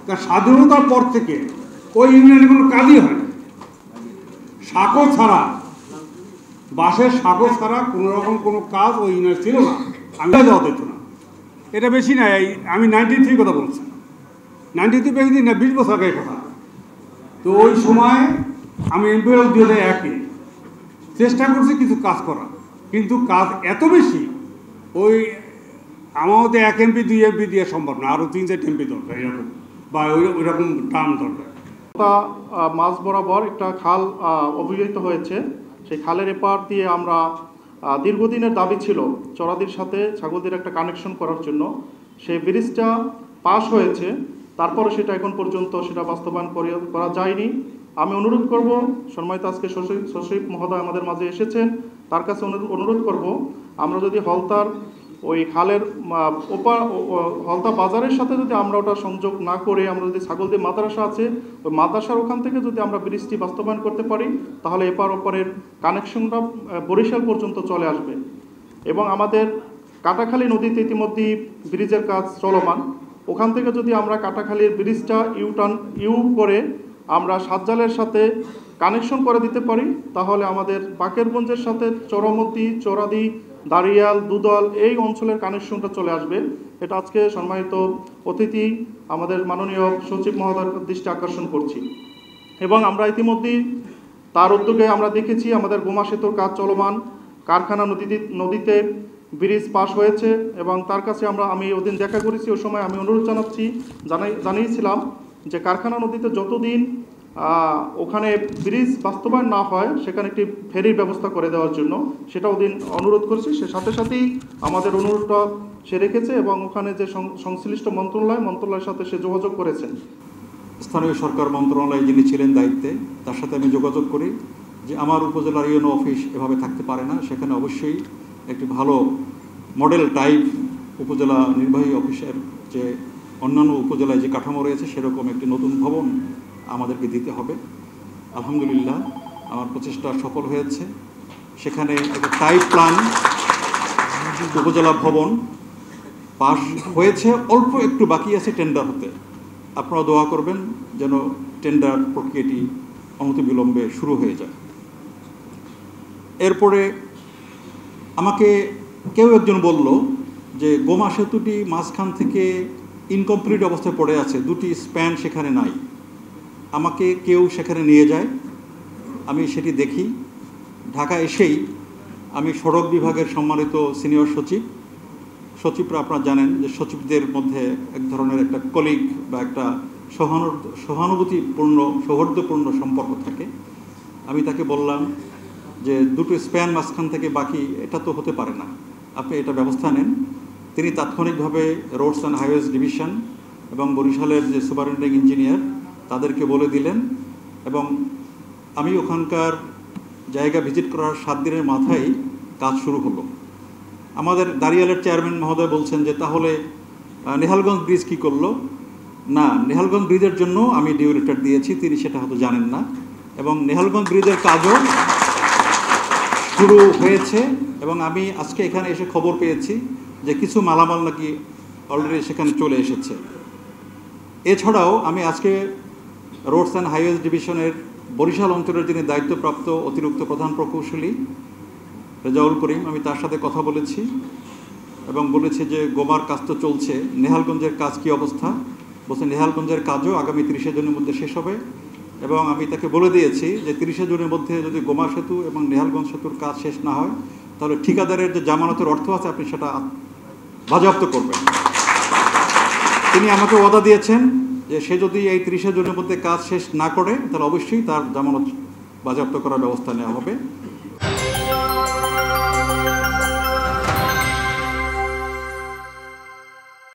কারণ স্বাধীনতার পর থেকে ওই ইউনিয়নে কোনো কাজই হয় না। সাঁকো ছাড়া, বাঁশের সাঁকো ছাড়া কোনো রকম কোনো কাজ ওই ইউনিয়নে ছিল না। আমি যাওয়া দিত না। এটা বেশি না, আমি 93 কথা বলছি, 93 বেশি দিন না, 20 বছর আগের কথা। তো ওই সময় আমি এমপি 2001-এ চেষ্টা করছি কিছু কাজ করা, কিন্তু কাজ এত বেশি, ওই আমার মধ্যে 1 এমপি 2 এমপি দিয়ে সম্ভব না, আরও 3-4 এমপি দরকার এরকম, বা ওই রকম টার্ম দরকার। মাঝ বরাবর একটা খাল অভিহিত হয়েছে, সেই খালের এপার দিয়ে আমরা দীর্ঘদিনের দাবি ছিল চরাদির সাথে ছাগলদির একটা কানেকশন করার জন্য, সেই ব্রিজটা পাস হয়েছে, তারপরে সেটা এখন পর্যন্ত সেটা বাস্তবায়ন করা যায়নি। আমি অনুরোধ করব, সম্মানিত আজকে সচিব মহোদয় আমাদের মাঝে এসেছেন, তার কাছে অনুরোধ করব, আমরা যদি হলতার ওই খালের হলতা বাজারের সাথে যদি আমরা ওটা সংযোগ না করে, আমরা যদি ছাগলদি মাদ্রাসা আছে ওই মাদ্রাসার ওখান থেকে যদি আমরা ব্রিজটি বাস্তবায়ন করতে পারি, তাহলে এপার ওপারের কানেকশনটা বরিশাল পর্যন্ত চলে আসবে। এবং আমাদের কাটাখালী নদীতে ইতিমধ্যেই ব্রিজের কাজ চলমান, ওখান থেকে যদি আমরা কাটাখালীর ব্রিজটা ইউ করে আমরা সাতজালের সাথে কানেকশন করে দিতে পারি, তাহলে আমাদের বাকেরগঞ্জের সাথে চরমতি, চরাদি, দাঁড়িয়াল, দুদল এই অঞ্চলের কানেকশনটা চলে আসবে। এটা আজকে সম্মানিত অতিথি আমাদের মাননীয় সচিব মহোদয়ের দৃষ্টি আকর্ষণ করছি। এবং আমরা ইতিমধ্যেই তার উদ্যোগে আমরা দেখেছি আমাদের গোমা সেতুর কাজ চলমান, কারখানা নদীতে ব্রিজ পাস হয়েছে, এবং তার কাছে আমি ওদিন দেখা করেছি, ওই সময় আমি অনুরোধ জানিয়েছিলাম যে কারখানা নদীতে যতদিন ওখানে ব্রিজ বাস্তবায়ন না হয় সেখানে একটি ফেরির ব্যবস্থা করে দেওয়ার জন্য, সেটা ওদিন অনুরোধ করেছি। সে সাথে সাথেই আমাদের অনুরোধটা সে রেখেছে, এবং ওখানে যে সংশ্লিষ্ট মন্ত্রণালয়ের সাথে সে যোগাযোগ করেছেন। স্থানীয় সরকার মন্ত্রণালয়ে যিনি ছিলেন দায়িত্বে, তার সাথে আমি যোগাযোগ করি যে আমার উপজেলার ইউনো অফিস এভাবে থাকতে পারে না, সেখানে অবশ্যই একটি ভালো মডেল টাইপ উপজেলা নির্বাহী অফিসের যে অন্যান্য উপজেলায় যে কাঠামো রয়েছে সেরকম একটি নতুন ভবন আমাদেরকে দিতে হবে। আলহামদুলিল্লাহ আমার প্রচেষ্টা সফল হয়েছে। সেখানে একটা টাইপ প্ল্যান উপজেলা ভবন পাস হয়েছে, অল্প একটু বাকি আছে টেন্ডার হতে। আপনারা দোয়া করবেন যেন টেন্ডার প্রক্রিয়াটি অনতিবিলম্বে শুরু হয়ে যায়। এরপরে আমাকে কেউ একজন বলল যে গোমা সেতুটি মাঝখান থেকে ইনকমপ্লিট অবস্থায় পড়ে আছে, দুটি স্প্যান সেখানে নাই। আমাকে কেউ সেখানে নিয়ে যায়, আমি সেটি দেখি। ঢাকা এসেই আমি সড়ক বিভাগের সম্মানিত সিনিয়র সচিবরা আপনারা জানেন যে সচিবদের মধ্যে এক ধরনের একটা কলিগ বা একটা সৌহার্দ্যপূর্ণ সম্পর্ক থাকে। আমি তাকে বললাম যে দুটো স্প্যান মাঝখান থেকে বাকি, এটা তো হতে পারে না, আপনি এটা ব্যবস্থা নেন। তিনি তাৎক্ষণিকভাবে রোডস অ্যান্ড হাইওয়েজ ডিভিশন এবং বরিশালের যে সুপারিনটেন্ডিং ইঞ্জিনিয়ার তাদেরকে বলে দিলেন, এবং আমি ওখানকার জায়গা ভিজিট করার 7 দিনের মাথায় কাজ শুরু হলো। আমাদের দাঁড়িয়ালের চেয়ারম্যান মহোদয় বলছেন যে তাহলে নেহালগঞ্জ ব্রিজ কী করলো? না, নেহালগঞ্জ ব্রিজের জন্য আমি ডিউ লেটার দিয়েছি, তিনি সেটা হয়তো জানেন না, এবং নেহালগঞ্জ ব্রিজের কাজও শুরু হয়েছে। এবং আমি আজকে এখানে এসে খবর পেয়েছি যে কিছু মালামাল নাকি অলরেডি সেখানে চলে এসেছে। এছাড়াও আমি আজকে রোডস অ্যান্ড হাইওয়েজ ডিভিশনের বরিশাল অঞ্চলের যিনি দায়িত্বপ্রাপ্ত অতিরিক্ত প্রধান প্রকৌশলী রেজাউল করিম, আমি তার সাথে কথা বলেছি এবং বলেছি যে গোমার কাজ তো চলছে, নেহালগঞ্জের কাজ কী অবস্থা? বলছে নেহালগঞ্জের কাজও আগামী 30 জুনের মধ্যে শেষ হবে। এবং আমি তাকে বলে দিয়েছি যে 30 জুনের মধ্যে যদি গোমা সেতু এবং নেহালগঞ্জ সেতুর কাজ শেষ না হয় তাহলে ঠিকাদারের যে জামানতের অর্থ আছে আপনি সেটা বাজেয়াপ্ত করবেন। তিনি আমাকে ওয়াদা দিয়েছেন যে সে যদি এই 30 জুনের মধ্যে কাজ শেষ না করে তাহলে অবশ্যই তার জামানত বাজেয়াপ্ত করার ব্যবস্থা নেওয়া হবে।